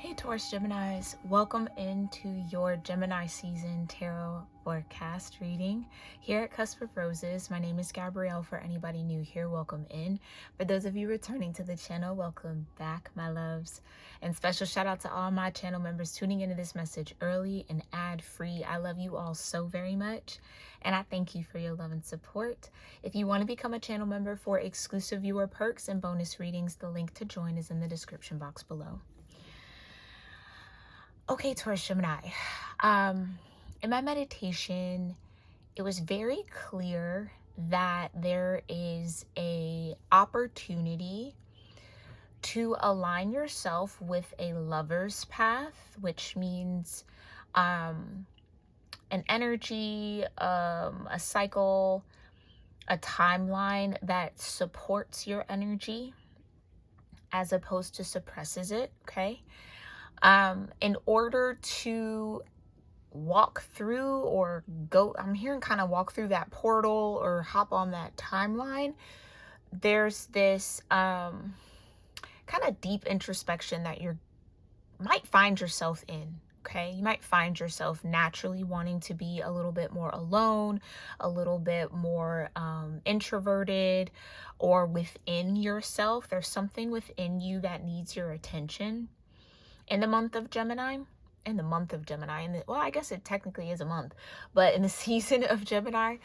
Hey Taurus Geminis, welcome into your Gemini season tarot forecast reading here at Cusp of Roses. My name is Gabrielle. For anybody new here, welcome in. For those of you returning to the channel, welcome back, my loves. And special shout out to all my channel members tuning into this message early and ad-free. I love you all so very much, and I thank you for your love and support. If you want to become a channel member for exclusive viewer perks and bonus readings, the link to join is in the description box below. Okay, Taurus Gemini. In my meditation, it was very clear that there is a opportunity to align yourself with a lover's path, which means an energy, a cycle, a timeline that supports your energy as opposed to suppresses it, okay? In order to walk through or go, I'm hearing kind of walk through that portal or hop on that timeline, there's this kind of deep introspection that you might find yourself in, okay? You might find yourself naturally wanting to be a little bit more alone, a little bit more introverted, or within yourself. There's something within you that needs your attention. In the month of Gemini, well, I guess it technically is a month, but in the season of Gemini,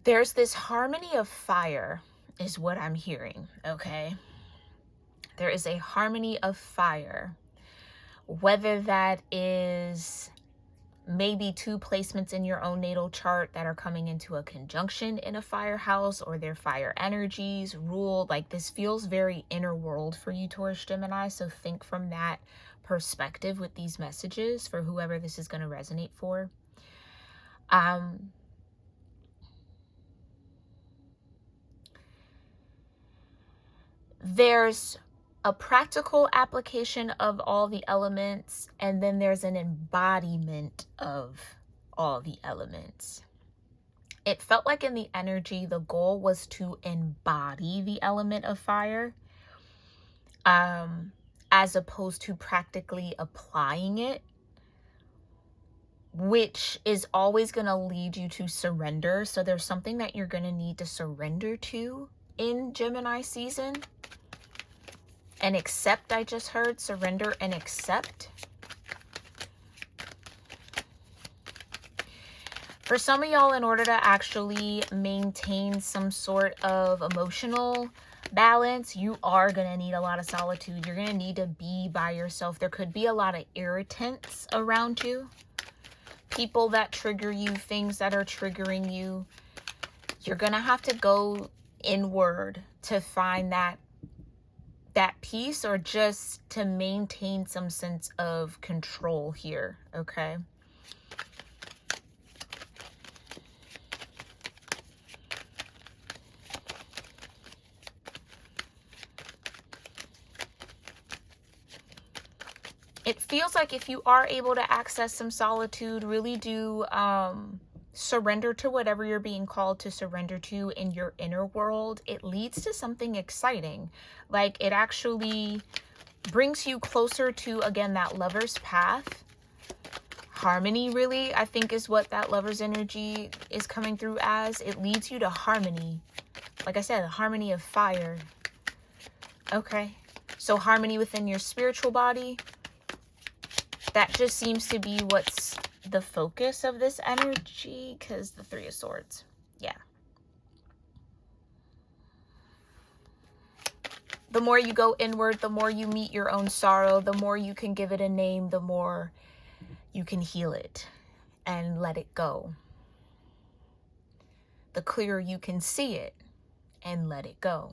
there's this harmony of fire is what I'm hearing, okay? There is a harmony of fire, whether that is maybe two placements in your own natal chart that are coming into a conjunction in a fire house, or their fire energies rule. Like, this feels very inner world for you, Taurus Gemini. So think from that perspective with these messages for whoever this is going to resonate for. There's a practical application of all the elements, and then there's an embodiment of all the elements. It felt like in the energy, the goal was to embody the element of fire, as opposed to practically applying it, which is always going to lead you to surrender. So there's something that you're going to need to surrender to in Gemini season. And accept, I just heard. Surrender and accept. For some of y'all, in order to actually maintain some sort of emotional balance, you are going to need a lot of solitude. You're going to need to be by yourself. There could be a lot of irritants around you. People that trigger you, things that are triggering you. You're going to have to go inward to find that peace, or just to maintain some sense of control here, okay? It feels like if you are able to access some solitude, really do surrender to whatever you're being called to surrender to in your inner world, it leads to something exciting. Like, it actually brings you closer to, again, that lover's path. Harmony, really, I think, is what that lover's energy is coming through as. It leads you to harmony. Like I said, the harmony of fire. Okay, so harmony within your spiritual body. That just seems to be what's the focus of this energy, because the Three of Swords. Yeah. The more you go inward, the more you meet your own sorrow, the more you can give it a name, the more you can heal it and let it go. The clearer you can see it and let it go.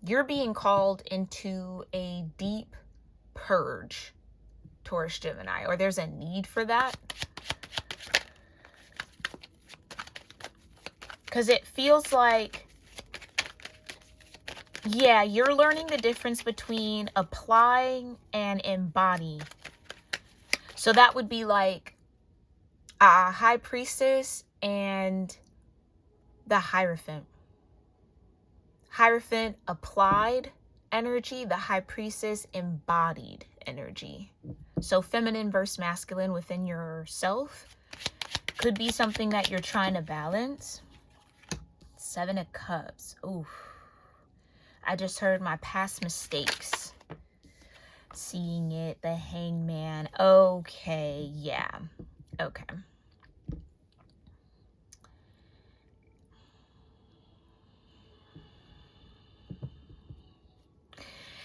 You're being called into a deep purge, Taurus Gemini, or there's a need for that, because it feels like, yeah, you're learning the difference between applying and embodying. So that would be like a high priestess and the Hierophant. Hierophant, applied energy. The High Priestess, embodied energy. So feminine versus masculine within yourself. Could be something that you're trying to balance. Seven of Cups. Ooh. I just heard my past mistakes. Seeing it. The Hangman. Okay. Yeah. Okay.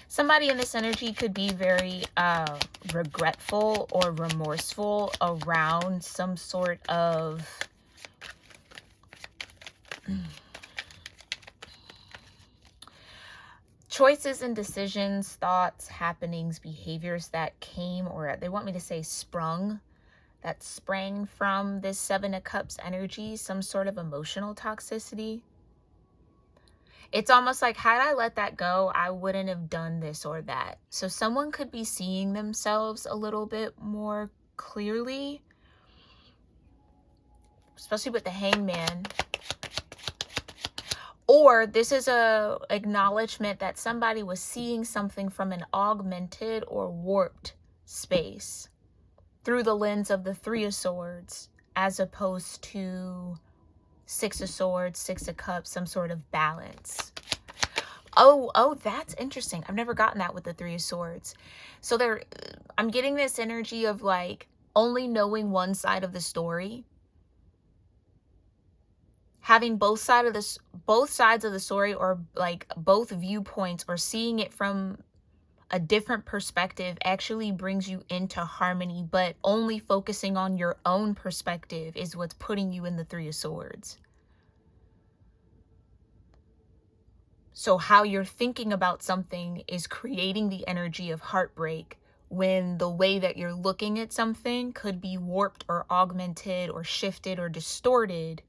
Somebody in this energy could be very regretful or remorseful around some sort of choices and decisions, thoughts, happenings, behaviors that came, or they want me to say sprung, that sprang from this Seven of Cups energy, some sort of emotional toxicity. It's almost like, had I let that go, I wouldn't have done this or that. So someone could be seeing themselves a little bit more clearly, especially with the Hangman. Or this is a acknowledgement that somebody was seeing something from an augmented or warped space through the lens of the Three of Swords, as opposed to Six of Swords, Six of Cups, some sort of balance. Oh, that's interesting. I've never gotten that with the Three of Swords. So I'm getting this energy of like only knowing one side of the story, having both sides of the story, or like both viewpoints, or seeing it from a different perspective actually brings you into harmony, but only focusing on your own perspective is what's putting you in the Three of Swords. So how you're thinking about something is creating the energy of heartbreak, when the way that you're looking at something could be warped or augmented or shifted or distorted.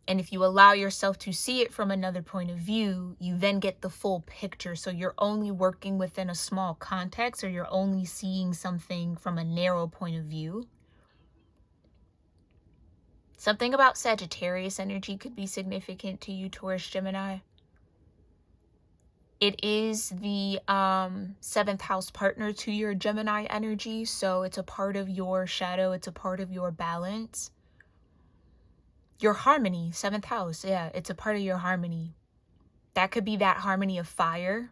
And if you allow yourself to see it from another point of view, you then get the full picture. So you're only working within a small context, or you're only seeing something from a narrow point of view. Something about Sagittarius energy could be significant to you, Taurus, Gemini. It is the 7th house partner to your Gemini energy. So it's a part of your shadow. It's a part of your balance. Your harmony, 7th house. Yeah, it's a part of your harmony. That could be that harmony of fire.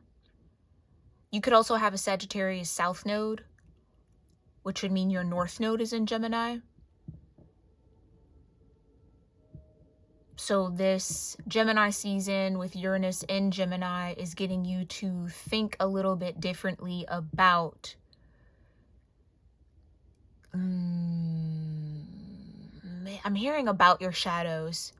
You could also have a Sagittarius south node, which would mean your north node is in Gemini. So this Gemini season with Uranus in Gemini is getting you to think a little bit differently about I'm hearing about your shadows.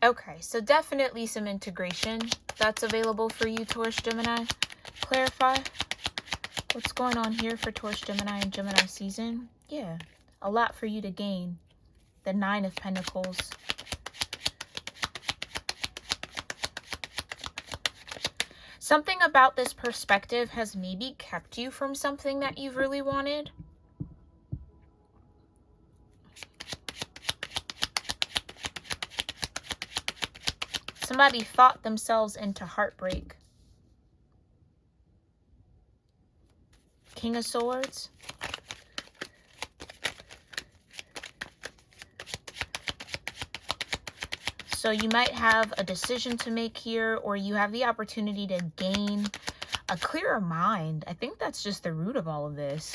Okay, so definitely some integration that's available for you, Taurus, Gemini. Clarify what's going on here for Taurus, Gemini, and Gemini season. Yeah. A lot for you to gain. The 9 of Pentacles. Something about this perspective has maybe kept you from something that you've really wanted. Somebody thought themselves into heartbreak. King of Swords. So you might have a decision to make here, or you have the opportunity to gain a clearer mind. I think that's just the root of all of this.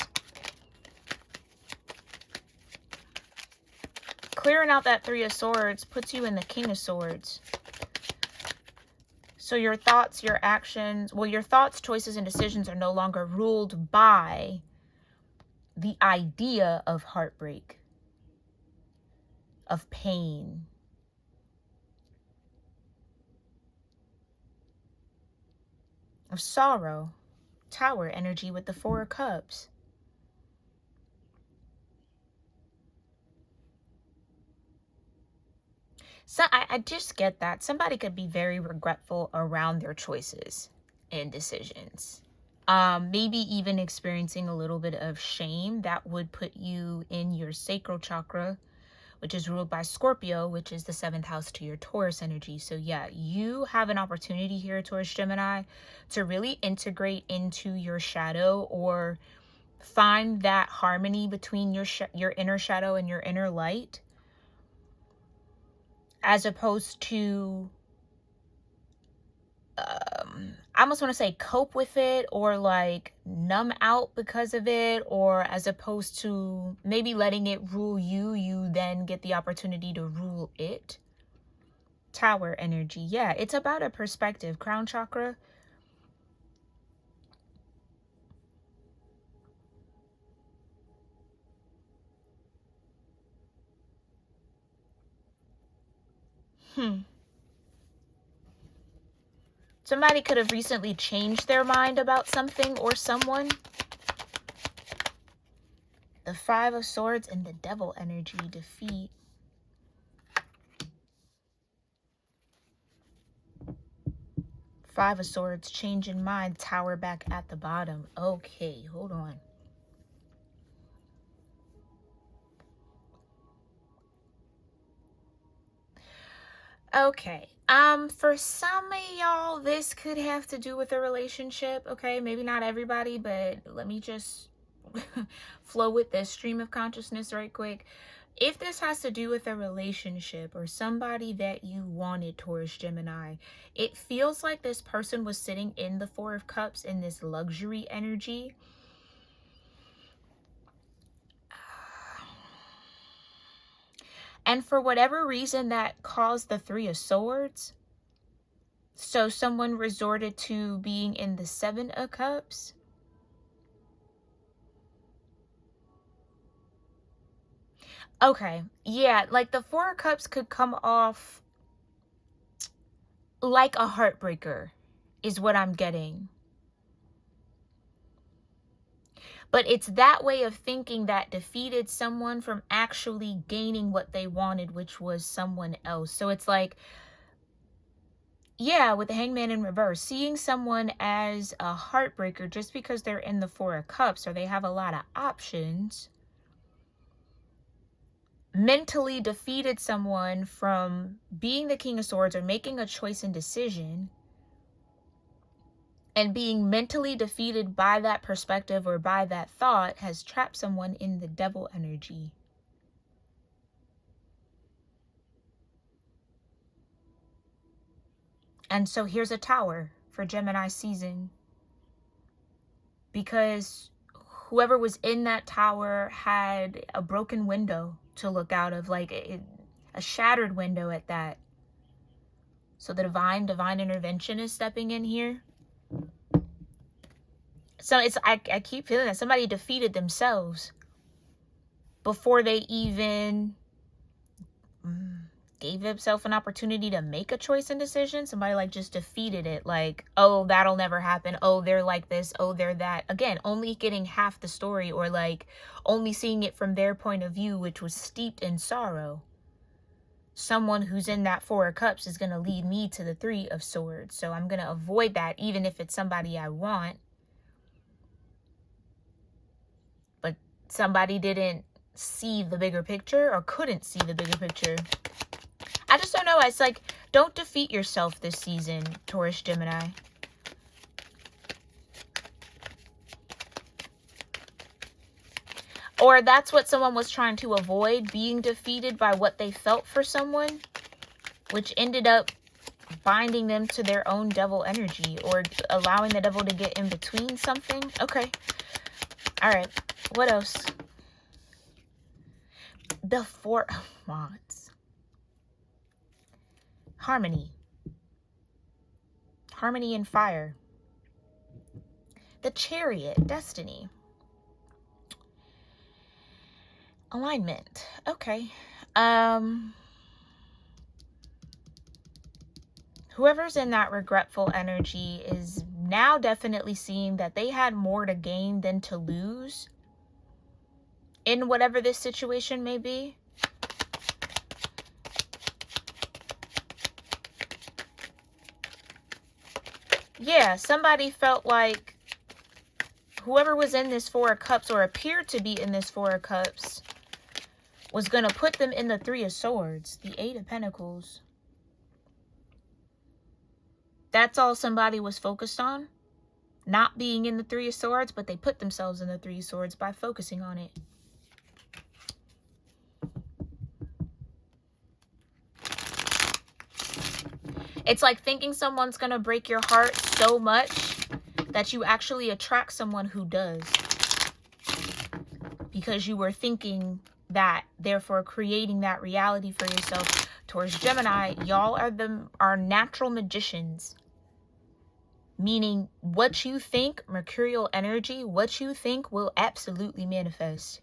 Clearing out that 3 of Swords puts you in the King of Swords. So your thoughts, your actions, well, your thoughts, choices, and decisions are no longer ruled by the idea of heartbreak, of pain, of sorrow. Tower energy with the 4 of Cups. So I just get that. Somebody could be very regretful around their choices and decisions. Maybe even experiencing a little bit of shame that would put you in your sacral chakra, which is ruled by Scorpio, which is the 7th house to your Taurus energy. So yeah, you have an opportunity here, Taurus Gemini, to really integrate into your shadow, or find that harmony between your inner shadow and your inner light, as opposed to I almost want to say cope with it, or like numb out because of it, or as opposed to maybe letting it rule you, you then get the opportunity to rule it. Tower energy. Yeah, it's about a perspective. Crown chakra. Somebody could have recently changed their mind about something or someone. The 5 of Swords and the Devil energy. Defeat. Five of Swords, change in mind, Tower back at the bottom. Okay, hold on. Okay, for some of y'all, this could have to do with a relationship, okay? Maybe not everybody, but let me just flow with this stream of consciousness right quick. If this has to do with a relationship or somebody that you wanted, Taurus Gemini, it feels like this person was sitting in the 4 of Cups in this luxury energy. And for whatever reason that caused the 3 of Swords, so someone resorted to being in the 7 of Cups. Okay, yeah, like the 4 of Cups could come off like a heartbreaker, is what I'm getting. But it's that way of thinking that defeated someone from actually gaining what they wanted, which was someone else. So it's like, yeah, with the Hangman in reverse, seeing someone as a heartbreaker just because they're in the 4 of Cups or they have a lot of options, mentally defeated someone from being the King of Swords or making a choice and decision, and being mentally defeated by that perspective or by that thought has trapped someone in the Devil energy. And so here's a Tower for Gemini season, because whoever was in that tower had a broken window to look out of, like a shattered window at that. So the divine intervention is stepping in here. So it's I keep feeling that somebody defeated themselves before they even gave themselves an opportunity to make a choice and decision. Somebody like just defeated it, like, oh, that'll never happen, oh, they're like this, oh, they're that. Again, only getting half the story, or like only seeing it from their point of view, which was steeped in sorrow. Someone who's in that 4 of Cups is going to lead me to the 3 of Swords, so I'm going to avoid that, even if it's somebody I want. But somebody didn't see the bigger picture, or couldn't see the bigger picture. I just don't know. It's like, don't defeat yourself this season, Taurus Gemini. Or that's what someone was trying to avoid, being defeated by what they felt for someone, which ended up binding them to their own devil energy, or allowing the devil to get in between something. Okay. All right. What else? The 4 of Wands. Harmony. Harmony and fire. The Chariot. Destiny. Alignment. Okay. Whoever's in that regretful energy is now definitely seeing that they had more to gain than to lose in whatever this situation may be. Yeah, somebody felt like whoever was in this Four of Cups or appeared to be in this Four of Cups was going to put them in the Three of Swords, the Eight of Pentacles. That's all somebody was focused on. Not being in the Three of Swords, but they put themselves in the Three of Swords by focusing on it. It's like thinking someone's going to break your heart so much that you actually attract someone who does. Because you were thinking that, therefore creating that reality for yourself. Taurus, Gemini, y'all are natural magicians. Meaning what you think, mercurial energy, what you think will absolutely manifest.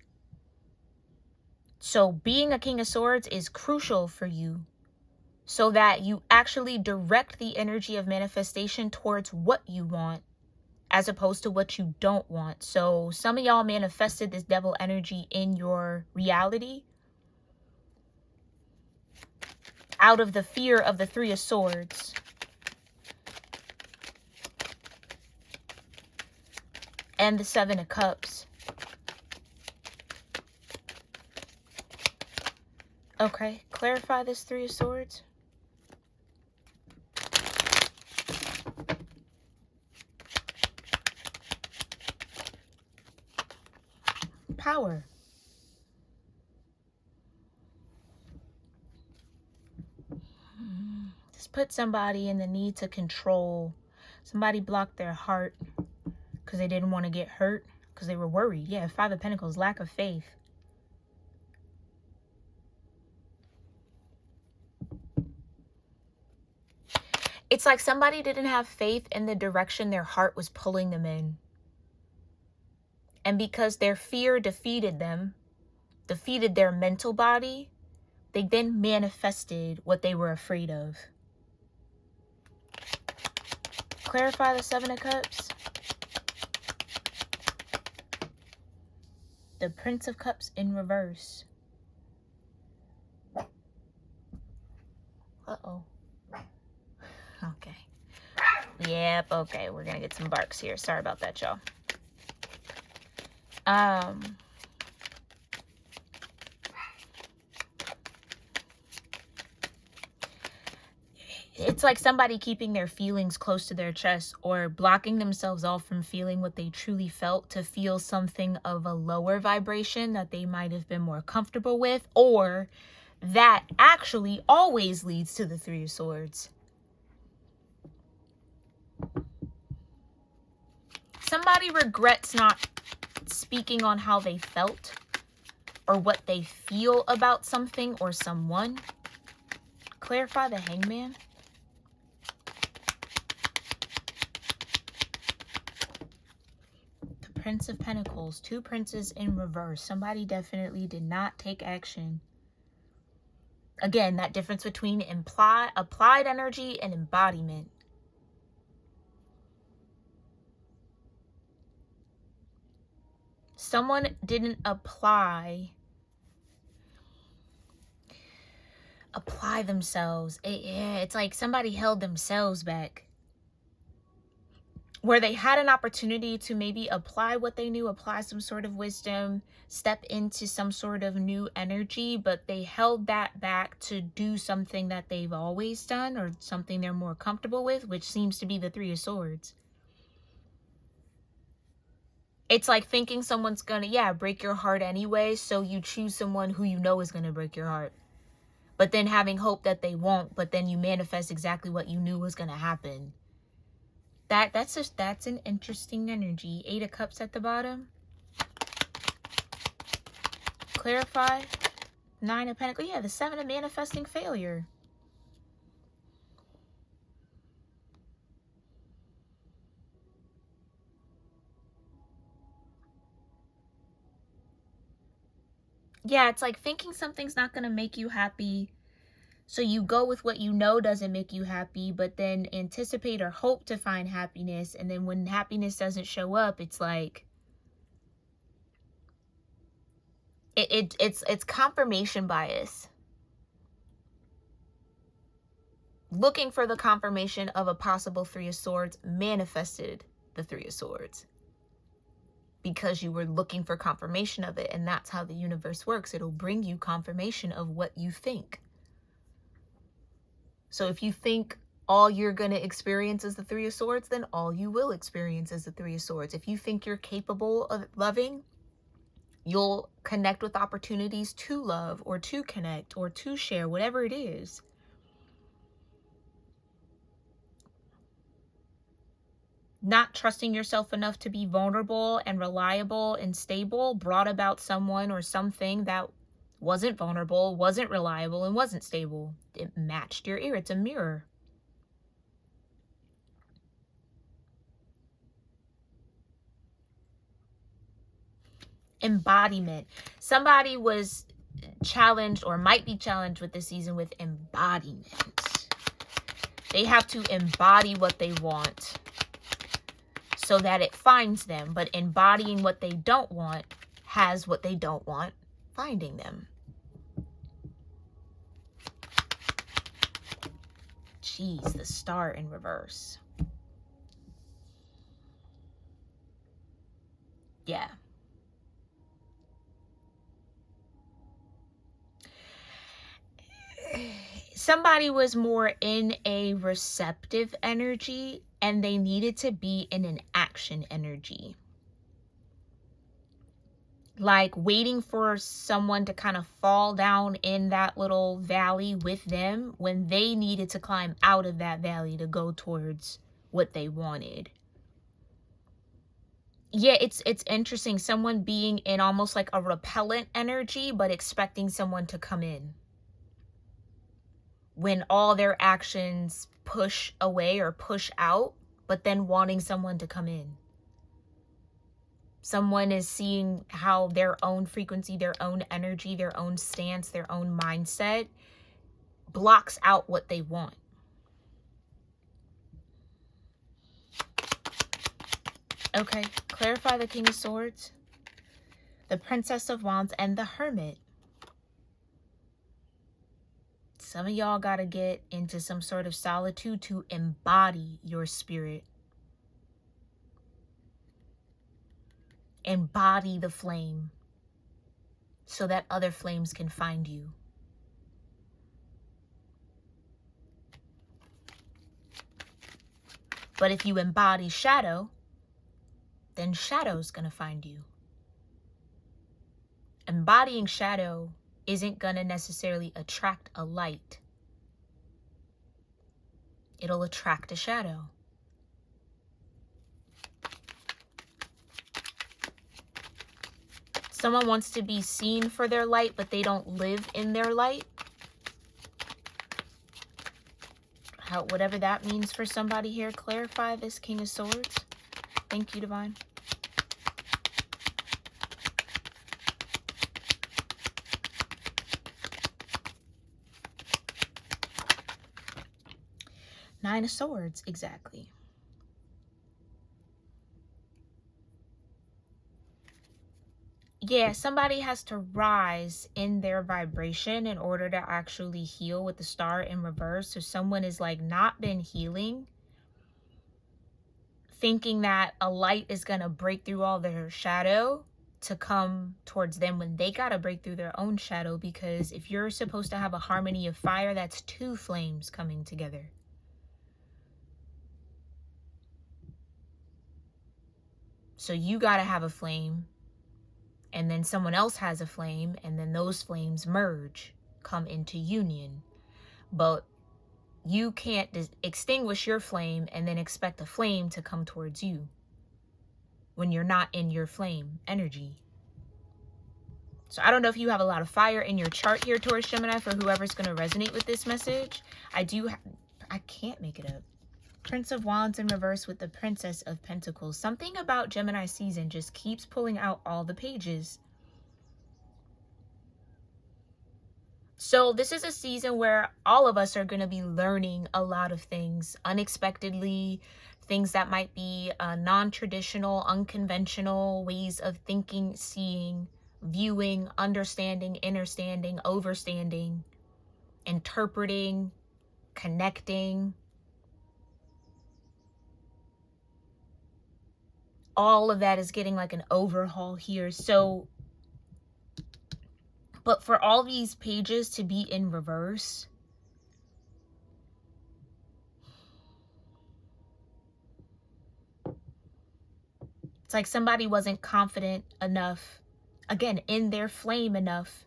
So being a King of Swords is crucial for you so that you actually direct the energy of manifestation towards what you want as opposed to what you don't want. So some of y'all manifested this devil energy in your reality out of the fear of the Three of Swords. And the Seven of Cups. Okay, clarify this Three of Swords. Power. Just put somebody in the need to control. Somebody blocked their heart because they didn't want to get hurt, because they were worried. Yeah, Five of Pentacles, lack of faith. It's like somebody didn't have faith in the direction their heart was pulling them in. And because their fear defeated them, defeated their mental body, they then manifested what they were afraid of. Clarify the Seven of Cups. The Prince of Cups in reverse. Uh-oh. Okay. Yep, okay. We're going to get some barks here. Sorry about that, y'all. It's like somebody keeping their feelings close to their chest or blocking themselves off from feeling what they truly felt to feel something of a lower vibration that they might have been more comfortable with, or that actually always leads to the Three of Swords. Somebody regrets not speaking on how they felt or what they feel about something or someone. Clarify the Hangman. The Prince of Pentacles, two princes in reverse. Somebody definitely did not take action. Again, that difference between applied energy and embodiment. Someone didn't apply themselves. It's like somebody held themselves back. Where they had an opportunity to maybe apply what they knew, apply some sort of wisdom, step into some sort of new energy, but they held that back to do something that they've always done or something they're more comfortable with, which seems to be the Three of Swords. It's like thinking someone's gonna, break your heart anyway, so you choose someone who you know is gonna break your heart. But then having hope that they won't, but then you manifest exactly what you knew was gonna happen. That's an interesting energy. Eight of Cups at the bottom. Clarify. Nine of Pentacles. Yeah, the Seven of Manifesting Failure. Yeah, it's like thinking something's not going to make you happy. So you go with what you know doesn't make you happy, but then anticipate or hope to find happiness. And then when happiness doesn't show up, it's like, it's confirmation bias. Looking for the confirmation of a possible Three of Swords manifested the Three of Swords. because you were looking for confirmation of it. And that's how the universe works. It'll bring you confirmation of what you think. So if you think all you're going to experience is the Three of Swords, then all you will experience is the Three of Swords. If you think you're capable of loving, you'll connect with opportunities to love or to connect or to share, whatever it is. Not trusting yourself enough to be vulnerable and reliable and stable brought about someone or something that wasn't vulnerable, wasn't reliable, and wasn't stable. It matched your ear. It's a mirror. Embodiment. Somebody was challenged or might be challenged with this season with embodiment. They have to embody what they want so that it finds them. But embodying what they don't want has what they don't want finding them. Jeez, the Star in reverse. Yeah. Somebody was more in a receptive energy and they needed to be in an action energy. Like waiting for someone to kind of fall down in that little valley with them when they needed to climb out of that valley to go towards what they wanted. Yeah, it's interesting. Someone being in almost like a repellent energy, but expecting someone to come in. When all their actions push away or push out, but then wanting someone to come in. Someone is seeing how their own frequency, their own energy, their own stance, their own mindset blocks out what they want. Okay, clarify the King of Swords, the Princess of Wands, and the Hermit. Some of y'all got to get into some sort of solitude to embody your spirit. Embody the flame so that other flames can find you. But if you embody shadow, then shadow's going to find you. Embodying shadow isn't going to necessarily attract a light. It'll attract a shadow. Someone wants to be seen for their light, but they don't live in their light. Whatever that means for somebody here, clarify this King of Swords. Thank you, Divine. Nine of Swords, exactly. Yeah, somebody has to rise in their vibration in order to actually heal with the Star in reverse. So someone is like not been healing, thinking that a light is going to break through all their shadow to come towards them when they got to break through their own shadow. Because if you're supposed to have a harmony of fire, that's two flames coming together. So you got to have a flame, and then someone else has a flame, and then those flames merge, come into union. But you can't extinguish your flame and then expect a flame to come towards you when you're not in your flame energy. So I don't know if you have a lot of fire in your chart here, Taurus, Gemini, for whoever's going to resonate with this message. I can't make it up. Prince of Wands in reverse with the Princess of Pentacles. Something about Gemini season just keeps pulling out all the pages. So this is a season where all of us are going to be learning a lot of things unexpectedly, things that might be non-traditional, unconventional ways of thinking, seeing, viewing, understanding, understanding, overstanding, interpreting, connecting. all of that is getting like an overhaul here. So, but for all these pages to be in reverse, it's like somebody wasn't confident enough, again, in their flame enough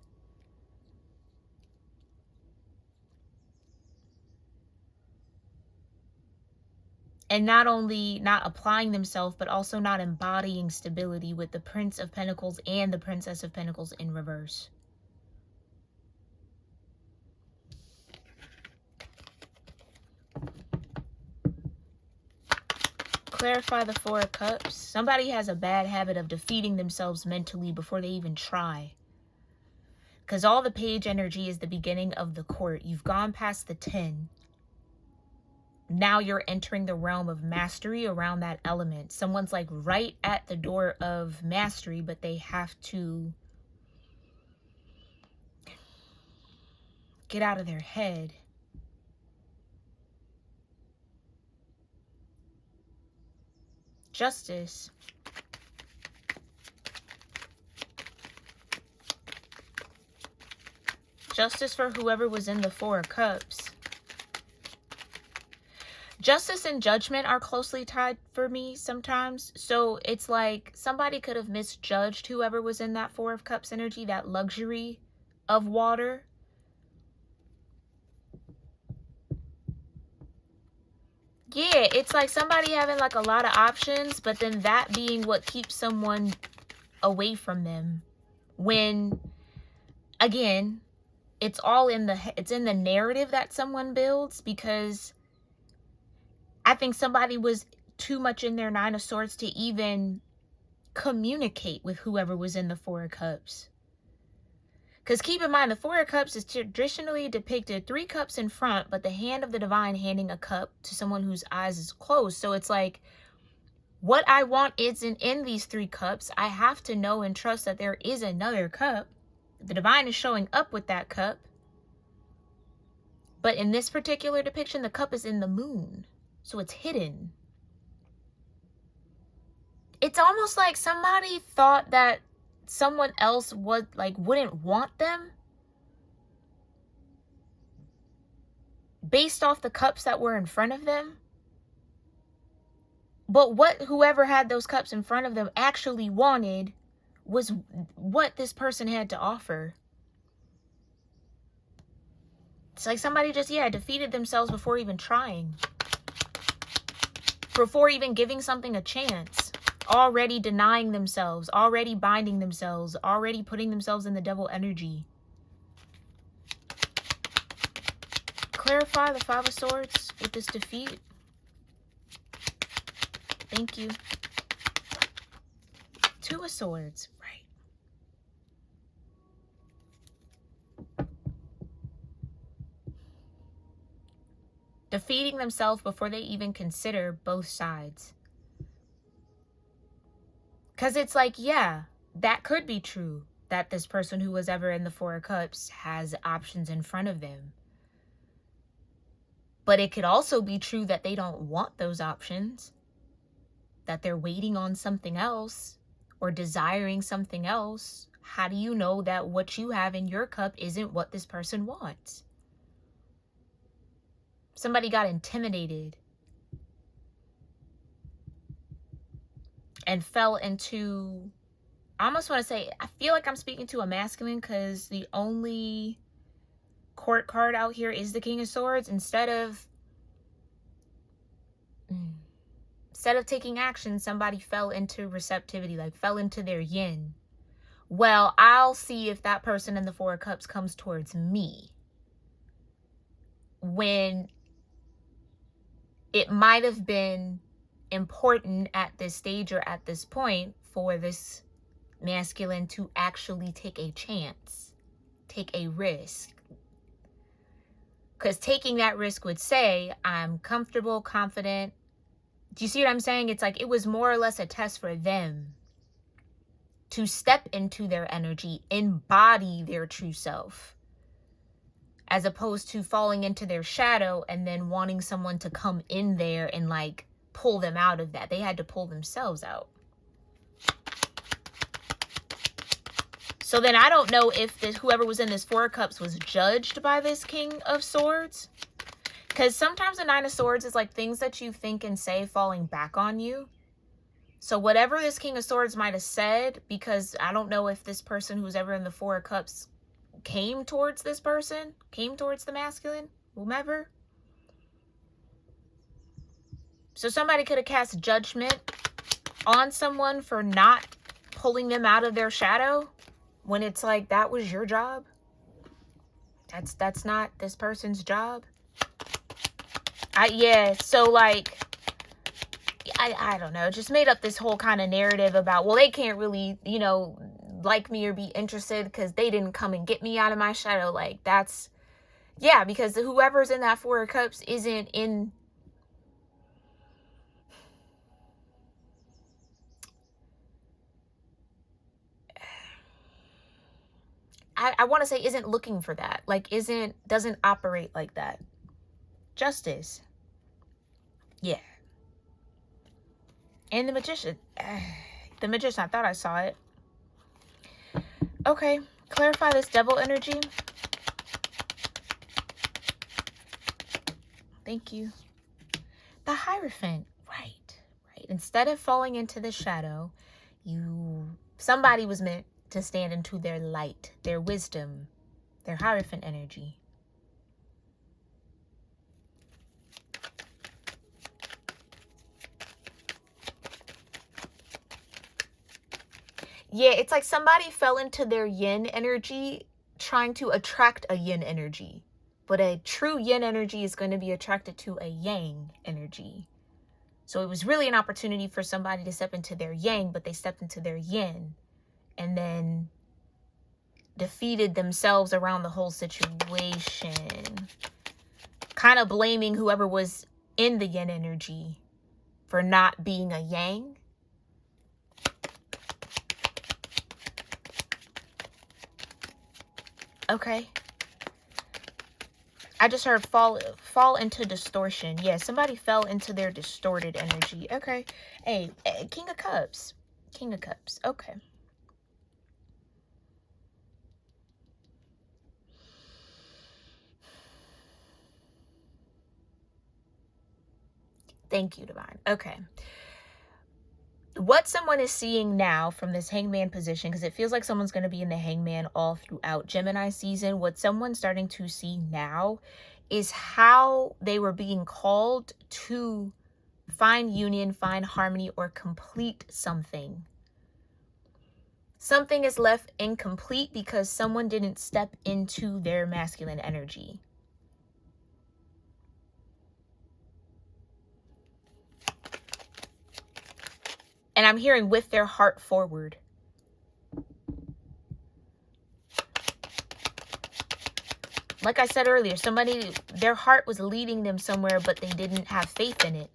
and not only not applying themselves, but also not embodying stability with the Prince of Pentacles and the Princess of Pentacles in reverse. Clarify the Four of Cups. Somebody has a bad habit of defeating themselves mentally before they even try. Because all the page energy is the beginning of the court. You've gone past the 10. Now you're entering the realm of mastery around that element. Someone's like right at the door of mastery, but they have to get out of their head. Justice. Justice for whoever was in the Four of Cups. Justice and judgment are closely tied for me sometimes. So it's like somebody could have misjudged whoever was in that Four of Cups energy, that luxury of water. Yeah, it's like somebody having like a lot of options, but then that being what keeps someone away from them. When, again, it's all in the narrative that someone builds, because I think somebody was too much in their Nine of Swords to even communicate with whoever was in the Four of Cups. Because keep in mind, the Four of Cups is traditionally depicted 3 cups in front, but the hand of the divine handing a cup to someone whose eyes is closed. So it's like, what I want isn't in these 3 cups. I have to know and trust that there is another cup. The divine is showing up with that cup. But in this particular depiction, the cup is in the moon. So it's hidden. It's almost like somebody thought that someone else wouldn't want them based off the cups that were in front of them. But what whoever had those cups in front of them actually wanted was what this person had to offer. It's like somebody just, defeated themselves before even trying. Before even giving something a chance. Already denying themselves. Already binding themselves. Already putting themselves in the devil energy. Clarify the Five of Swords with this defeat. Thank you. Two of Swords. Right. Defeating themselves before they even consider both sides. Because it's like, that could be true. That this person who was ever in the Four of Cups has options in front of them. But it could also be true that they don't want those options. That they're waiting on something else or desiring something else. How do you know that what you have in your cup isn't what this person wants? Somebody got intimidated and fell into, I almost want to say, I feel like I'm speaking to a masculine because the only court card out here is the King of Swords. Instead of taking action, somebody fell into receptivity, like fell into their yin. Well, I'll see if that person in the Four of Cups comes towards me. When it might have been important at this stage or at this point for this masculine to actually take a chance, take a risk. Because taking that risk would say, I'm comfortable, confident. Do you see what I'm saying? It's like it was more or less a test for them to step into their energy, embody their true self, as opposed to falling into their shadow and then wanting someone to come in there and like pull them out of that. They had to pull themselves out. So then I don't know if this, whoever was in this Four of Cups was judged by this King of Swords. Because sometimes the Nine of Swords is like things that you think and say falling back on you. So whatever this King of Swords might have said, because I don't know if this person who's ever in the Four of Cups came towards this person, came towards the masculine, whomever. So somebody could have cast judgment on someone for not pulling them out of their shadow when it's like, that was your job. That's not this person's job. So like, I don't know, just made up this whole kind of narrative about, well, they can't really, you know, like me or be interested because they didn't come and get me out of my shadow. Like, that's, yeah, because whoever's in that Four of Cups isn't in, I want to say isn't looking for that. Like, doesn't operate like that. Justice. Yeah. And the Magician. The Magician, I thought I saw it. Okay. Clarify this Devil energy. Thank you. The Hierophant. Right. Instead of falling into the shadow, somebody was meant to stand into their light, their wisdom, their Hierophant energy. Yeah, it's like somebody fell into their yin energy trying to attract a yin energy. But a true yin energy is going to be attracted to a yang energy. So it was really an opportunity for somebody to step into their yang, but they stepped into their yin and then defeated themselves around the whole situation. Kind of blaming whoever was in the yin energy for not being a yang. Okay. I just heard fall into distortion. Yeah, somebody fell into their distorted energy. Okay. Hey, King of Cups. King of Cups. Okay. Thank you, Divine. Okay. What someone is seeing now from this Hangman position, because it feels like someone's going to be in the Hangman all throughout Gemini season. What someone's starting to see now is how they were being called to find union, find harmony, or complete something. Something is left incomplete because someone didn't step into their masculine energy. And I'm hearing with their heart forward. Like I said earlier, their heart was leading them somewhere, but they didn't have faith in it.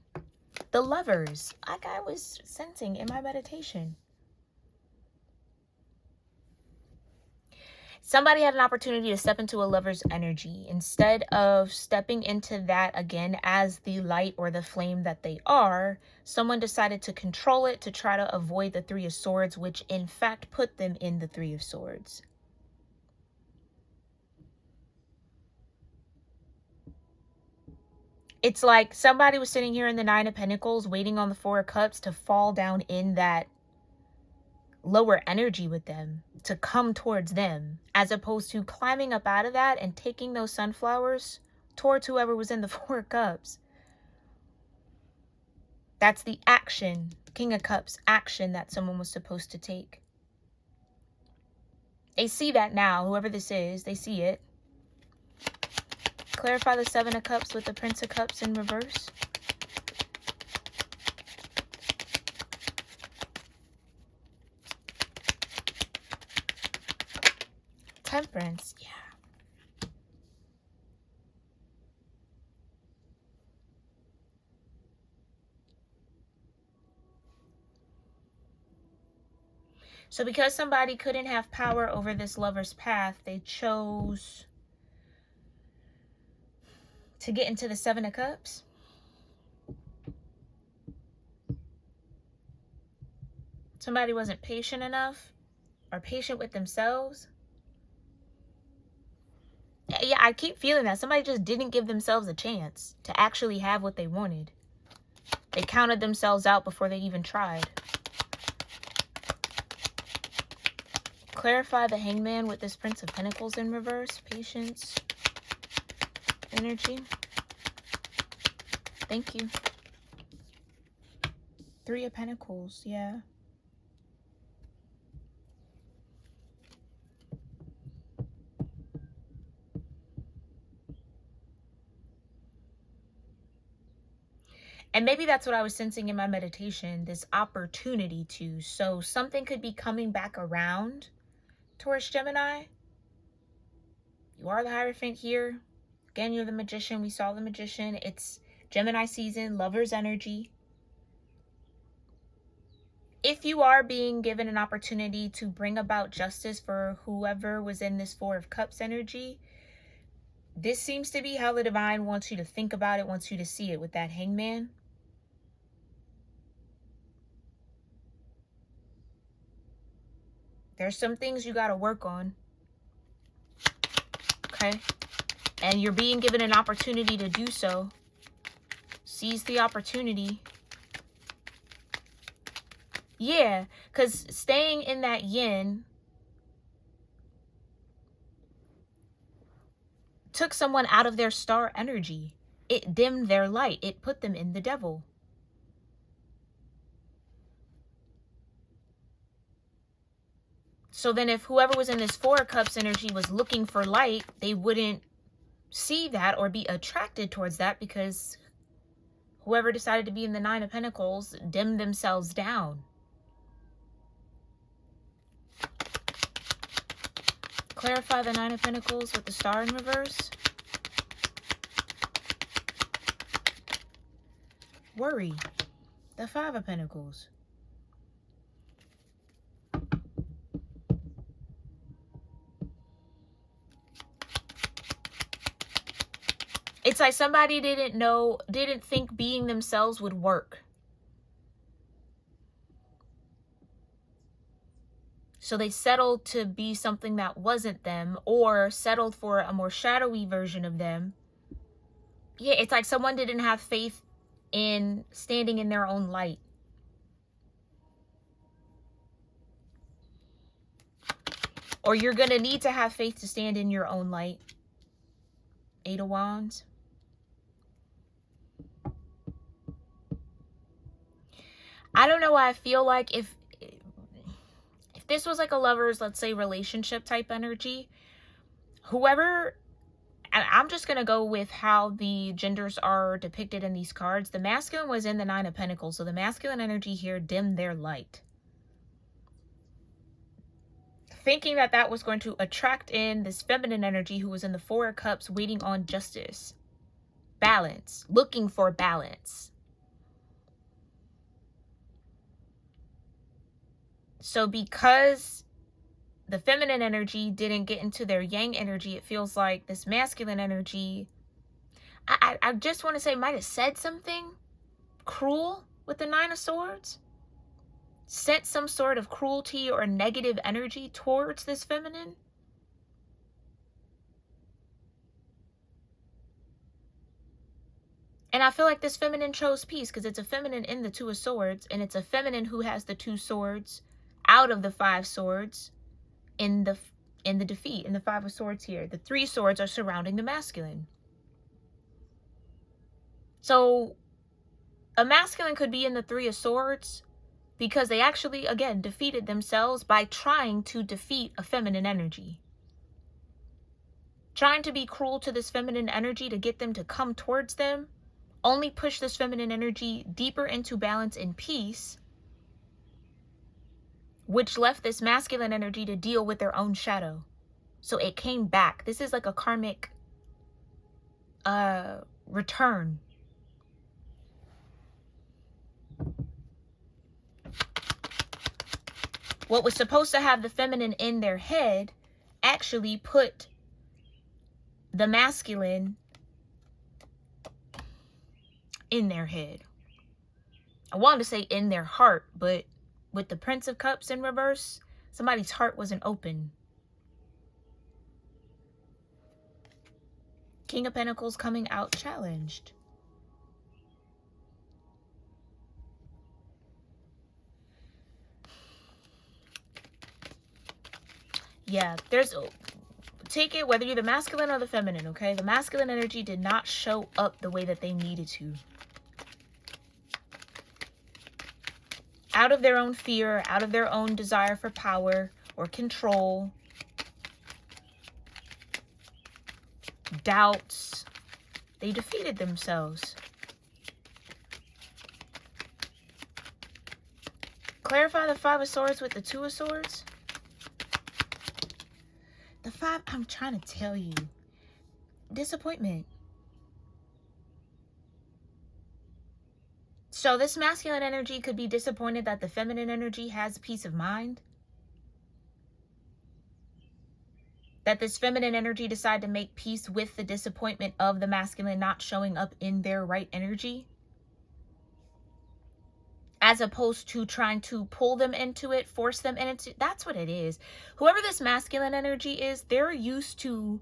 The Lovers, like I was sensing in my meditation. Somebody had an opportunity to step into a lover's energy. Instead of stepping into that again as the light or the flame that they are, someone decided to control it to try to avoid the Three of Swords, which in fact put them in the Three of Swords. It's like somebody was sitting here in the Nine of Pentacles waiting on the Four of Cups to fall down in that lower energy with them, to come towards them, as opposed to climbing up out of that and taking those sunflowers towards whoever was in the Four of Cups. That's the action, King of Cups action that someone was supposed to take. They see that now, whoever this is, they see it. Clarify the Seven of Cups with the Prince of Cups in reverse. Temperance, yeah. So because somebody couldn't have power over this lover's path, they chose to get into the Seven of Cups. Somebody wasn't patient enough. are patient with themselves. Yeah, I keep feeling that somebody just didn't give themselves a chance to actually have what they wanted. They counted themselves out before they even tried. Clarify the Hangman with this Prince of Pentacles in reverse. Patience. Energy. Thank you. Three of Pentacles. Yeah. And maybe that's what I was sensing in my meditation, this opportunity to. So something could be coming back around towards Gemini. You are the Hierophant here. Again, you're the Magician. We saw the Magician. It's Gemini season, lover's energy. If you are being given an opportunity to bring about justice for whoever was in this Four of Cups energy, this seems to be how the divine wants you to think about it, wants you to see it with that Hangman. There's some things you got to work on. Okay? And you're being given an opportunity to do so. Seize the opportunity. Yeah, because staying in that yin took someone out of their star energy. It dimmed their light. It put them in the devil. So then if whoever was in this Four of Cups energy was looking for light, they wouldn't see that or be attracted towards that, because whoever decided to be in the Nine of Pentacles dimmed themselves down. Clarify the Nine of Pentacles with the Star in reverse. Worry. The Five of Pentacles. It's like somebody didn't think being themselves would work. So they settled to be something that wasn't them, or settled for a more shadowy version of them. Yeah, it's like someone didn't have faith in standing in their own light. Or you're going to need to have faith to stand in your own light. Eight of Wands. I don't know why I feel like if this was like a lover's, let's say, relationship type energy, whoever, and I'm just going to go with how the genders are depicted in these cards. The masculine was in the Nine of Pentacles, so the masculine energy here dimmed their light. Thinking that that was going to attract in this feminine energy who was in the Four of Cups, waiting on justice, balance, looking for balance. So because the feminine energy didn't get into their yang energy, it feels like this masculine energy, I just want to say, might have said something cruel with the Nine of Swords. Sent some sort of cruelty or negative energy towards this feminine. And I feel like this feminine chose peace, because it's a feminine in the Two of Swords, and it's a feminine who has the two swords out of the Five Swords in the defeat, in the Five of Swords here. The Three Swords are surrounding the masculine. So a masculine could be in the Three of Swords because they actually, again, defeated themselves by trying to defeat a feminine energy. Trying to be cruel to this feminine energy to get them to come towards them only push this feminine energy deeper into balance and peace, which left this masculine energy to deal with their own shadow. So it came back. This is like a karmic return. What was supposed to have the feminine in their head actually put the masculine in their head. I wanted to say in their heart, but with the Prince of Cups in reverse, Somebody's heart wasn't open. King of Pentacles coming out challenged. Yeah, take it whether you're the masculine or the feminine, okay? The masculine energy did not show up the way that they needed to. Out of their own fear, out of their own desire for power or control, doubts, they defeated themselves. Clarify the Five of Swords with the Two of Swords. The five, I'm trying to tell you. Disappointment. So this masculine energy could be disappointed that the feminine energy has peace of mind. That this feminine energy decided to make peace with the disappointment of the masculine not showing up in their right energy. As opposed to trying to pull them into it, force them into it. That's what it is. Whoever this masculine energy is, they're used to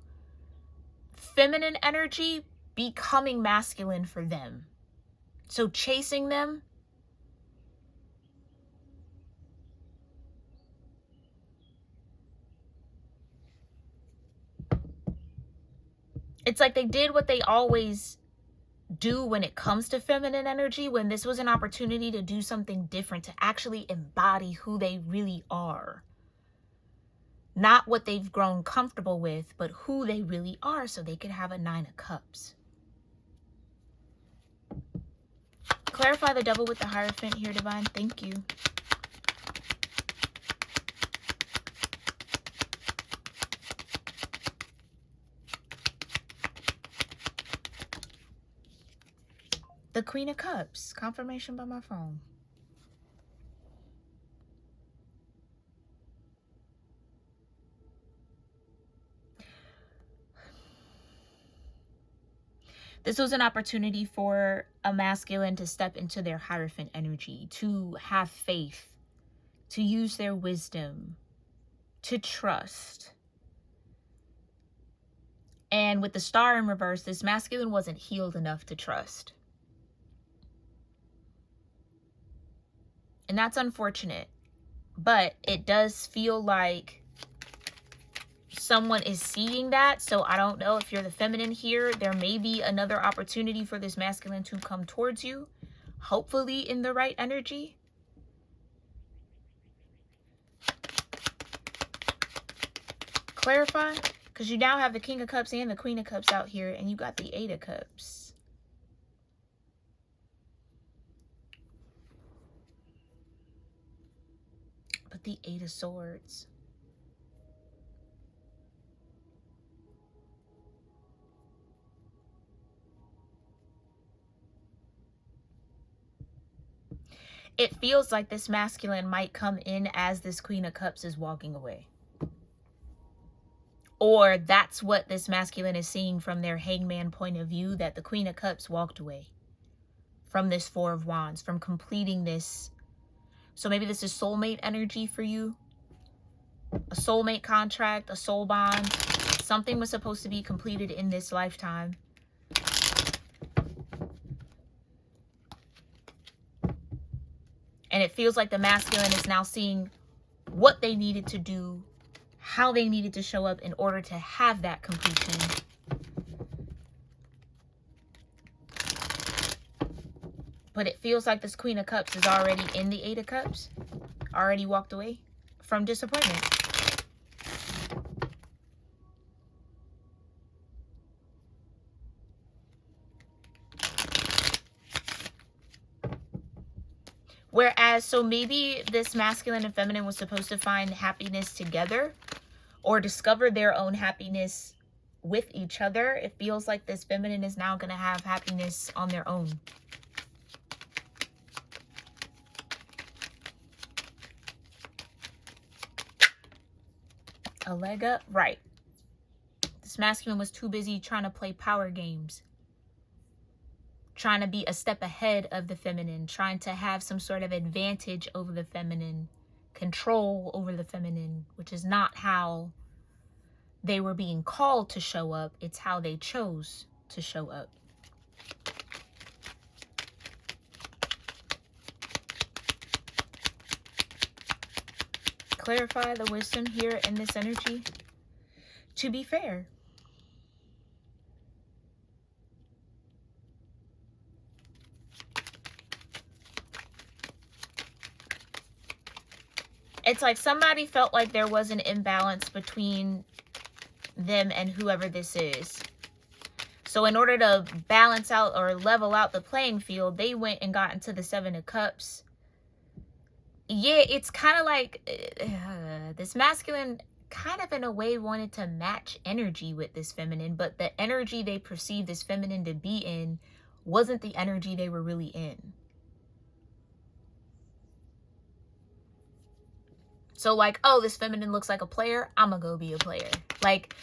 feminine energy becoming masculine for them. So chasing them, it's like they did what they always do when it comes to feminine energy, when this was an opportunity to do something different, to actually embody who they really are. Not what they've grown comfortable with, but who they really are, so they could have a Nine of Cups. Clarify the Devil with the Hierophant here, Divine. Thank you. The Queen of Cups. Confirmation by my phone. This was an opportunity for a masculine to step into their Hierophant energy, to have faith, to use their wisdom, to trust. And with the Star in reverse, this masculine wasn't healed enough to trust. And that's unfortunate. But it does feel like someone is seeing that. So I don't know if you're the feminine here. There may be another opportunity for this masculine to come towards you. Hopefully in the right energy. Clarify. Because you now have the King of Cups and the Queen of Cups out here. And you got the Eight of Cups. But the Eight of Swords. It feels like this masculine might come in as this Queen of Cups is walking away. Or that's what this masculine is seeing from their hangman point of view, that the Queen of Cups walked away from this Four of Wands, from completing this. So maybe this is soulmate energy for you. A soulmate contract, a soul bond. Something was supposed to be completed in this lifetime. And it feels like the masculine is now seeing what they needed to do, how they needed to show up in order to have that completion. But it feels like this Queen of Cups is already in the Eight of Cups. Already walked away from disappointment. Whereas, so maybe this masculine and feminine was supposed to find happiness together or discover their own happiness with each other. It feels like this feminine is now going to have happiness on their own. A leg up? Right. This masculine was too busy trying to play power games. Trying to be a step ahead of the feminine. Trying to have some sort of advantage over the feminine. control over the feminine, which is not how they were being called to show up. It's how they chose to show up. Clarify the wisdom here in this energy. To be fair, it's like somebody felt like there was an imbalance between them and whoever this is. So in order to balance out or level out the playing field, they went and got into the Seven of Cups. Yeah, it's kind of like this masculine kind of in a way wanted to match energy with this feminine, but the energy they perceived this feminine to be in wasn't the energy they were really in. So like, oh, this feminine looks like a player, I'm gonna go be a player. Like,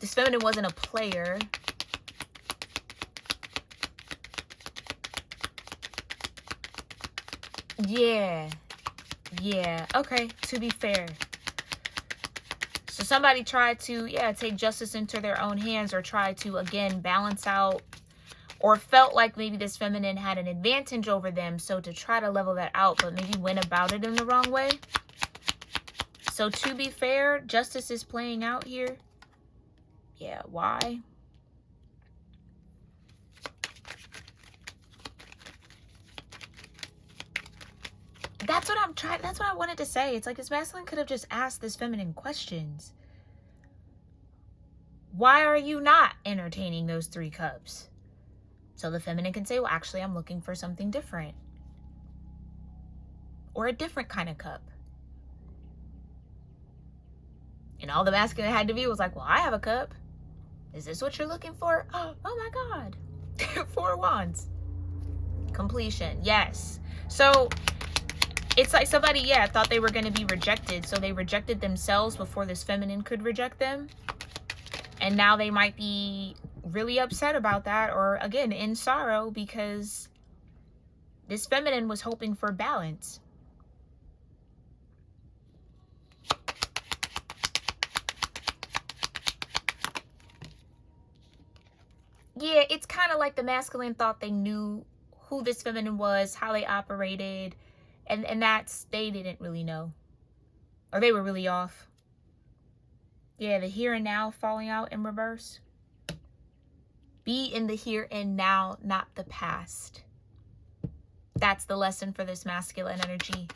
this feminine wasn't a player. Yeah, okay, to be fair. So somebody tried to, take justice into their own hands, or try to, again, balance out, or felt like maybe this feminine had an advantage over them, so to try to level that out, but maybe went about it in the wrong way. So to be fair, justice is playing out here. Yeah, why? That's what I wanted to say. It's like this masculine could have just asked this feminine questions. Why are you not entertaining those 3 cups? So the feminine can say, well, actually, I'm looking for something different. Or a different kind of cup. And all the masculine had to be was like, well, I have a cup. Is this what you're looking for? Oh my God. 4 wands. Completion. Yes. So it's like somebody, thought they were going to be rejected. So they rejected themselves before this feminine could reject them. And now they might be really upset about that, or again, in sorrow, because this feminine was hoping for balance. Yeah, it's kind of like the masculine thought they knew who this feminine was, how they operated, and that's, they didn't really know. Or they were really off. Yeah, the here and now falling out in reverse. Be in the here and now, not the past. That's the lesson for this masculine energy.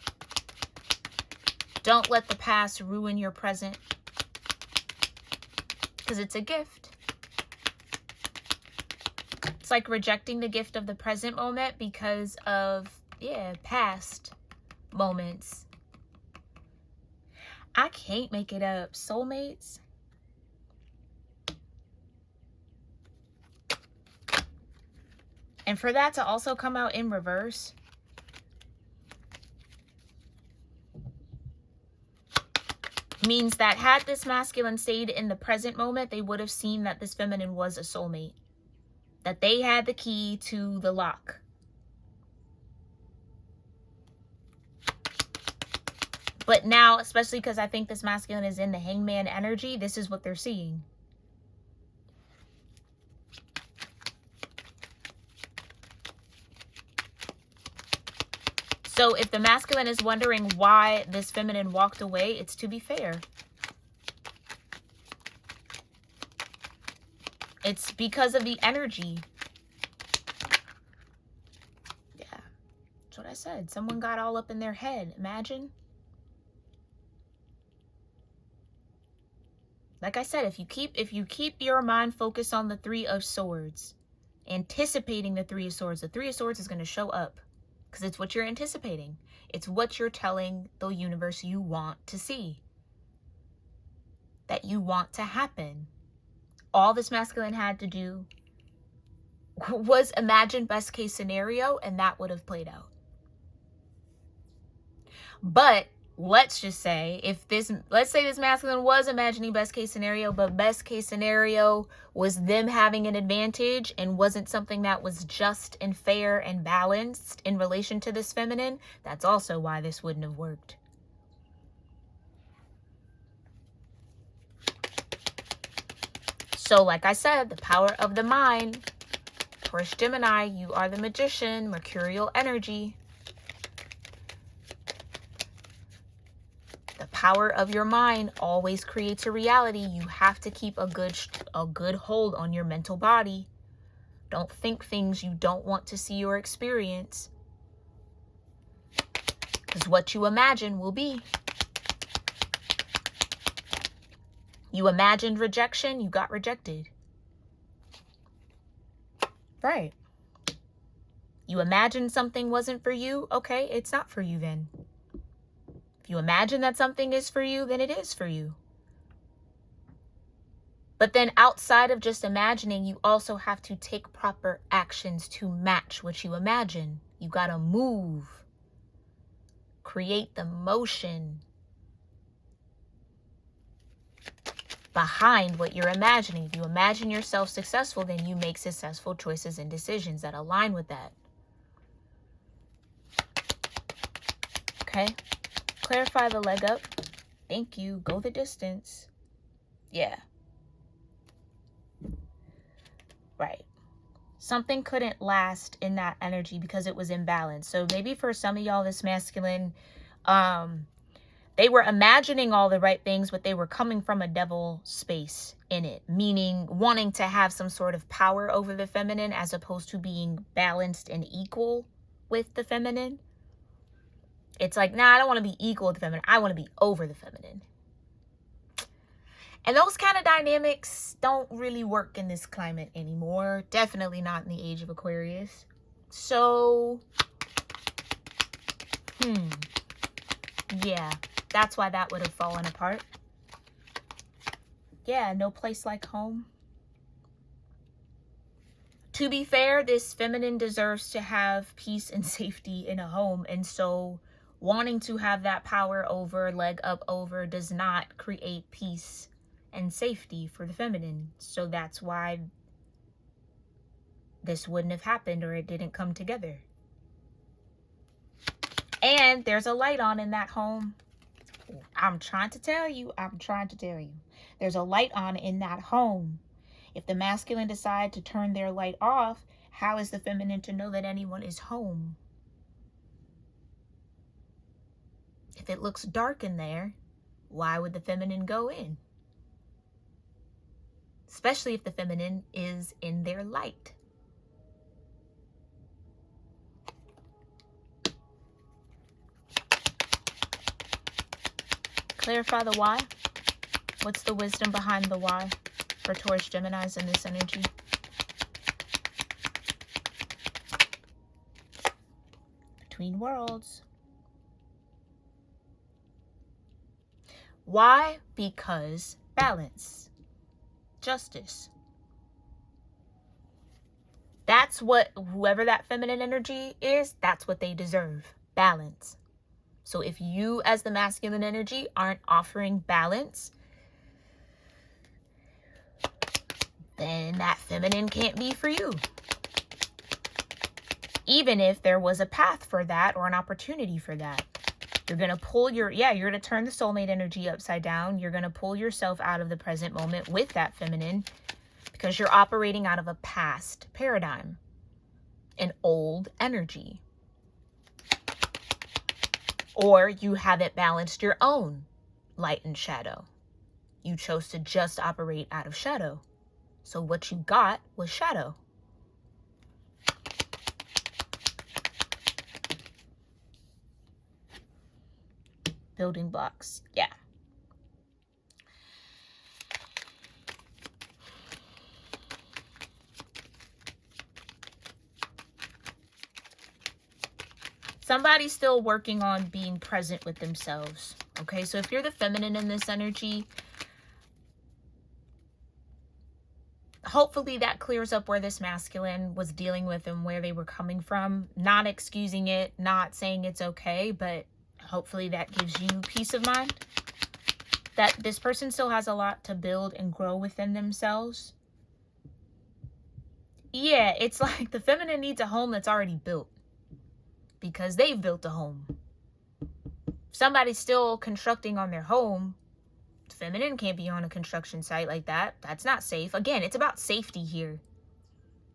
Don't let the past ruin your present. Because it's a gift. It's like rejecting the gift of the present moment because of, past moments. I can't make it up. Soulmates. And for that to also come out in reverse. Means that had this masculine stayed in the present moment, they would have seen that this feminine was a soulmate. That they had the key to the lock. But now, especially because I think this masculine is in the hangman energy, this is what they're seeing. So if the masculine is wondering why this feminine walked away, it's to be fair. It's because of the energy. Yeah, that's what I said. Someone got all up in their head. Imagine. Like I said, if you keep your mind focused on the 3 of Swords, anticipating the 3 of Swords, the 3 of Swords is going to show up. Because it's what you're anticipating. It's what you're telling the universe you want to see. That you want to happen. All this masculine had to do was imagine best case scenario, and that would have played out. But let's just say, let's say this masculine was imagining best case scenario, but best case scenario was them having an advantage and wasn't something that was just and fair and balanced in relation to this feminine. That's also why this wouldn't have worked. So like I said, the power of the mind, Taurus Gemini, you are the magician, mercurial energy. The power of your mind always creates a reality. You have to keep a good hold on your mental body. Don't think things you don't want to see or experience. Because what you imagine will be. You imagined rejection, you got rejected. Right. You imagined something wasn't for you, okay, it's not for you then. If you imagine that something is for you, then it is for you. But then outside of just imagining, you also have to take proper actions to match what you imagine. You gotta move. Create the motion behind what you're imagining. If you imagine yourself successful, then you make successful choices and decisions that align with that. Okay? Clarify the leg up. Thank you. Go the distance. Yeah. Right. Something couldn't last in that energy because it was imbalanced. So maybe for some of y'all, this masculine, they were imagining all the right things, but they were coming from a devil space in it, meaning wanting to have some sort of power over the feminine as opposed to being balanced and equal with the feminine. It's like, nah, I don't want to be equal with the feminine. I want to be over the feminine. And those kind of dynamics don't really work in this climate anymore. Definitely not in the age of Aquarius. So, yeah, that's why that would have fallen apart. Yeah, no place like home. To be fair, this feminine deserves to have peace and safety in a home. And so wanting to have that power over, leg up over, does not create peace and safety for the feminine. So that's why this wouldn't have happened, or it didn't come together. And there's a light on in that home. I'm trying to tell you. There's a light on in that home. If the masculine decide to turn their light off, how is the feminine to know that anyone is home? If it looks dark in there, why would the feminine go in? Especially if the feminine is in their light. Clarify the why. What's the wisdom behind the why for Taurus Geminis in this energy? Between worlds. Why? Because balance. Justice. That's what, whoever that feminine energy is, that's what they deserve. Balance. So if you as the masculine energy aren't offering balance, then that feminine can't be for you. Even if there was a path for that or an opportunity for that. You're going to pull you're going to turn the soulmate energy upside down. You're going to pull yourself out of the present moment with that feminine because you're operating out of a past paradigm, an old energy. Or you haven't balanced your own light and shadow. You chose to just operate out of shadow. So what you got was shadow. Building blocks. Yeah. Somebody's still working on being present with themselves. Okay, so if you're the feminine in this energy, hopefully that clears up where this masculine was dealing with and where they were coming from. Not excusing it, not saying it's okay, but hopefully that gives you peace of mind that this person still has a lot to build and grow within themselves. Yeah, it's like the feminine needs a home that's already built because they've built a home. If somebody's still constructing on their home, Feminine can't be on a construction site like that. That's not safe. Again, it's about safety here.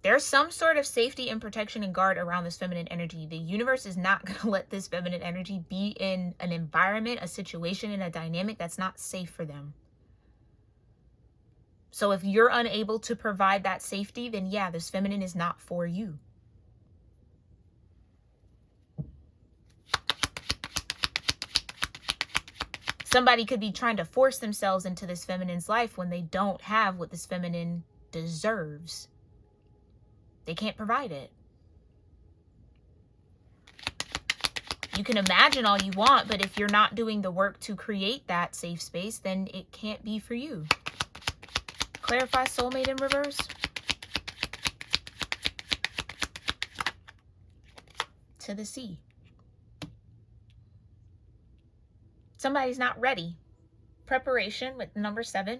There's some sort of safety and protection and guard around this feminine energy. The universe is not going to let this feminine energy be in an environment, a situation, and a dynamic that's not safe for them. So if you're unable to provide that safety, then yeah, this feminine is not for you. Somebody could be trying to force themselves into this feminine's life when they don't have what this feminine deserves. They can't provide it. You can imagine all you want, but if you're not doing the work to create that safe space, then it can't be for you. Clarify soulmate in reverse. To the sea. Somebody's not ready. Preparation with number 7.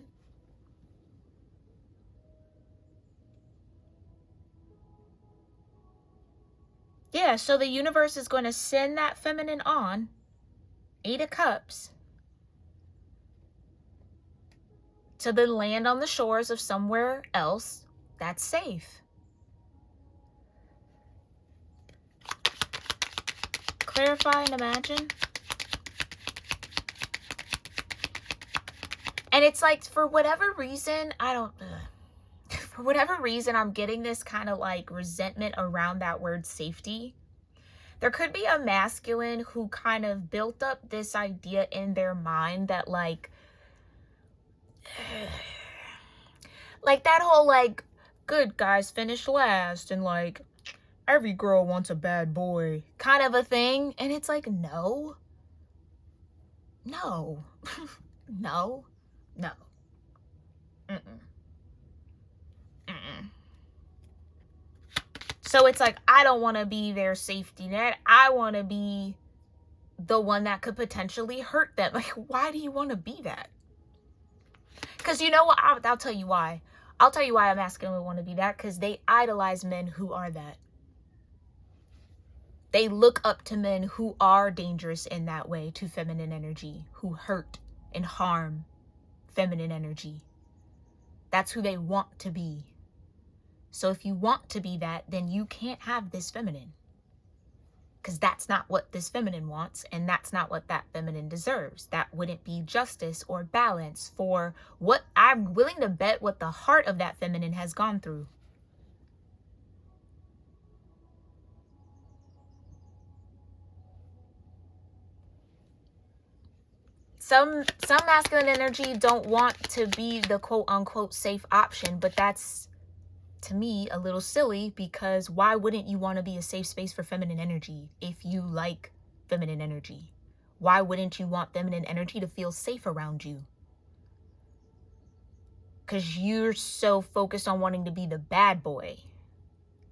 Yeah, so the universe is going to send that feminine on, 8 of Cups, to then land on the shores of somewhere else that's safe. Clarify and imagine. And it's like, for whatever reason, for whatever reason, I'm getting this kind of like resentment around that word safety. There could be a masculine who kind of built up this idea in their mind that like that whole like, good guys finish last, and like every girl wants a bad boy kind of a thing. And it's like, no. No. No. No. So it's like, I don't want to be their safety net. I want to be the one that could potentially hurt them. Like, why do you want to be that? Because you know what? I'll tell you why. I'll tell you why a masculine would want to be that. Because they idolize men who are that. They look up to men who are dangerous in that way to feminine energy, who hurt and harm feminine energy. That's who they want to be. So if you want to be that, then you can't have this feminine. Because that's not what this feminine wants, and that's not what that feminine deserves. That wouldn't be justice or balance for what I'm willing to bet what the heart of that feminine has gone through. Some masculine energy don't want to be the quote unquote safe option, but that's, to me, a little silly, because why wouldn't you want to be a safe space for feminine energy if you like feminine energy? Why wouldn't you want feminine energy to feel safe around you? Because you're so focused on wanting to be the bad boy.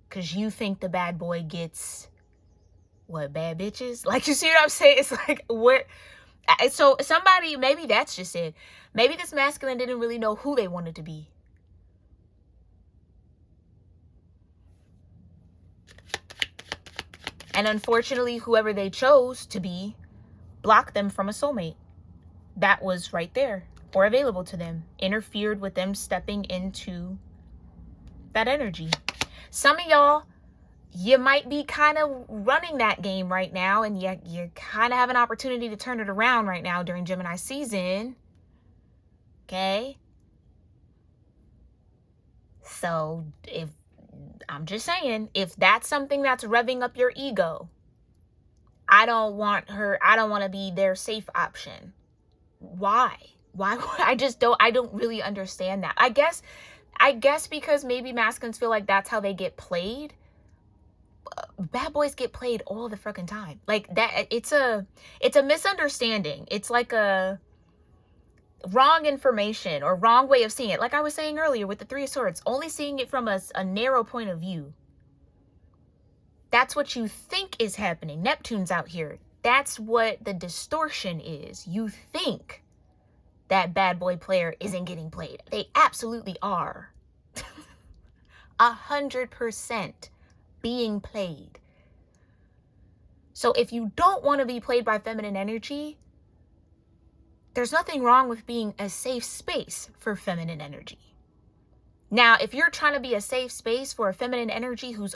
Because you think the bad boy gets, what, bad bitches? Like, you see what I'm saying? It's like, what? So somebody, maybe that's just it. Maybe this masculine didn't really know who they wanted to be. And unfortunately, whoever they chose to be blocked them from a soulmate that was right there or available to them, interfered with them stepping into that energy. Some of y'all, you might be kind of running that game right now, and you kind of have an opportunity to turn it around right now during Gemini season. Okay? So I'm just saying, if that's something that's revving up your ego, I don't want to be their safe option. Why? I don't really understand that. I guess because maybe masculines feel like that's how they get played. Bad boys get played all the freaking time. Like that, it's a misunderstanding. It's like a wrong information or wrong way of seeing it. Like I was saying earlier with the 3 of Swords, only seeing it from a narrow point of view. That's what you think is happening. Neptune's out here. That's what the distortion is. You think that bad boy player isn't getting played. They absolutely are. 100% being played. So if you don't want to be played by feminine energy, there's nothing wrong with being a safe space for feminine energy. Now, if you're trying to be a safe space for a feminine energy who's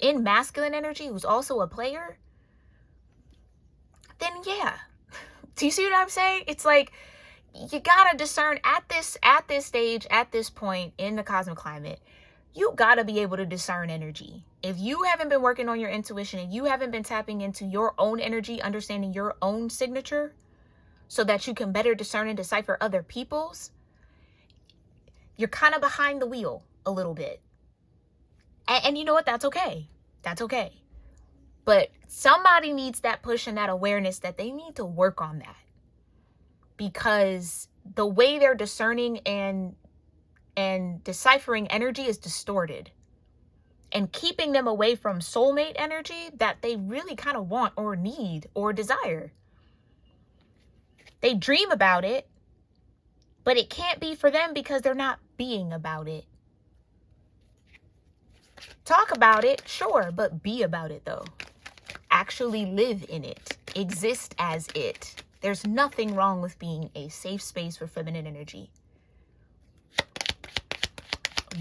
in masculine energy, who's also a player, then yeah. Do you see what I'm saying? It's like, you gotta discern at this stage, at this point in the cosmic climate, you gotta be able to discern energy. If you haven't been working on your intuition and you haven't been tapping into your own energy, understanding your own signature, so that you can better discern and decipher other people's, you're kind of behind the wheel a little bit. And you know what? That's okay. That's okay. But somebody needs that push and that awareness that they need to work on that. Because the way they're discerning and deciphering energy is distorted. And keeping them away from soulmate energy that they really kind of want or need or desire. They dream about it, but it can't be for them because they're not being about it. Talk about it, sure, but be about it though. Actually live in it. Exist as it. There's nothing wrong with being a safe space for feminine energy.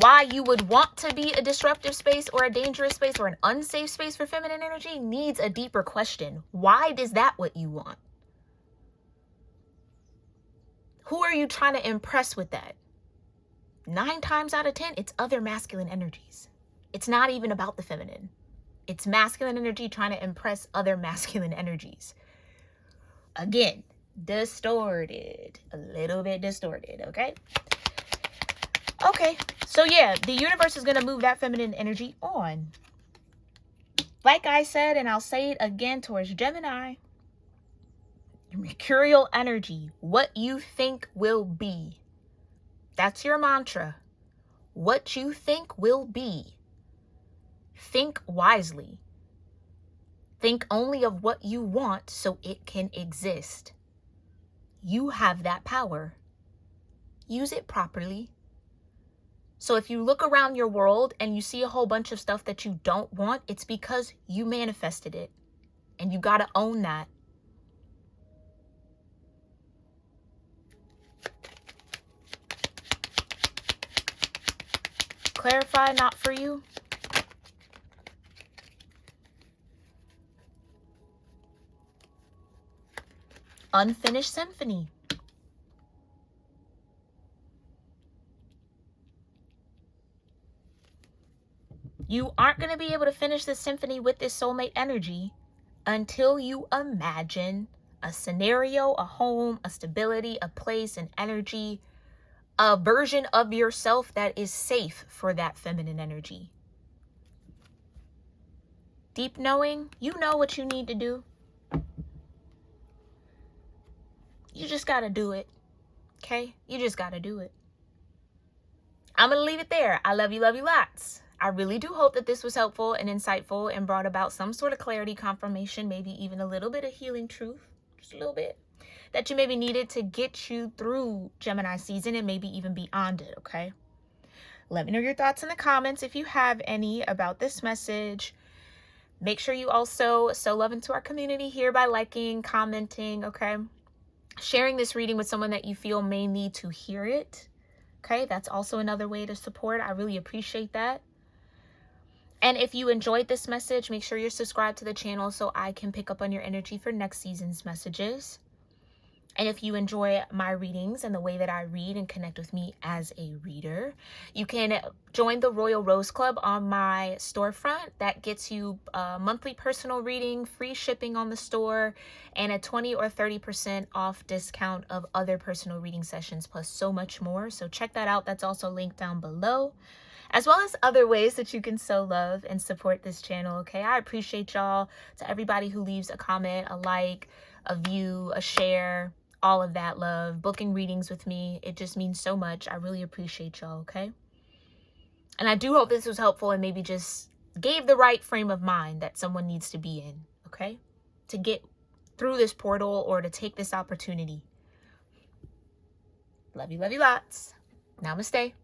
Why you would want to be a disruptive space or a dangerous space or an unsafe space for feminine energy needs a deeper question. Why is that what you want? Who are you trying to impress with that? 9 times out of 10, it's other masculine energies. It's not even about the feminine. It's masculine energy trying to impress other masculine energies. Again, distorted. A little bit distorted, okay? Okay, so yeah, the universe is going to move that feminine energy on. Like I said, and I'll say it again towards Gemini, mercurial energy, what you think will be. That's your mantra. What you think will be. Think wisely. Think only of what you want so it can exist. You have that power. Use it properly. So if you look around your world and you see a whole bunch of stuff that you don't want, it's because you manifested it. And you got to own that. Clarify, not for you. Unfinished symphony. You aren't going to be able to finish this symphony with this soulmate energy until you imagine a scenario, a home, a stability, a place, an energy, a version of yourself that is safe for that feminine energy. Deep knowing, you know what you need to do. You just got to do it. Okay? You just got to do it. I'm going to leave it there. I love you lots. I really do hope that this was helpful and insightful and brought about some sort of clarity, confirmation, maybe even a little bit of healing truth, just a little bit, that you maybe needed to get you through Gemini season and maybe even beyond it, okay? Let me know your thoughts in the comments if you have any about this message. Make sure you also sow love into our community here by liking, commenting, okay? Sharing this reading with someone that you feel may need to hear it, okay? That's also another way to support. I really appreciate that. And if you enjoyed this message, make sure you're subscribed to the channel so I can pick up on your energy for next season's messages. And if you enjoy my readings and the way that I read and connect with me as a reader, you can join the Royal Rose Club on my storefront. That gets you a monthly personal reading, free shipping on the store, and a 20 or 30% off discount of other personal reading sessions, plus so much more. So check that out. That's also linked down below, as well as other ways that you can sow love and support this channel, okay? I appreciate y'all. To everybody who leaves a comment, a like, a view, a share, all of that love, booking readings with me. It just means so much. I really appreciate y'all, okay? And I do hope this was helpful and maybe just gave the right frame of mind that someone needs to be in, okay? To get through this portal or to take this opportunity. Love you lots. Namaste.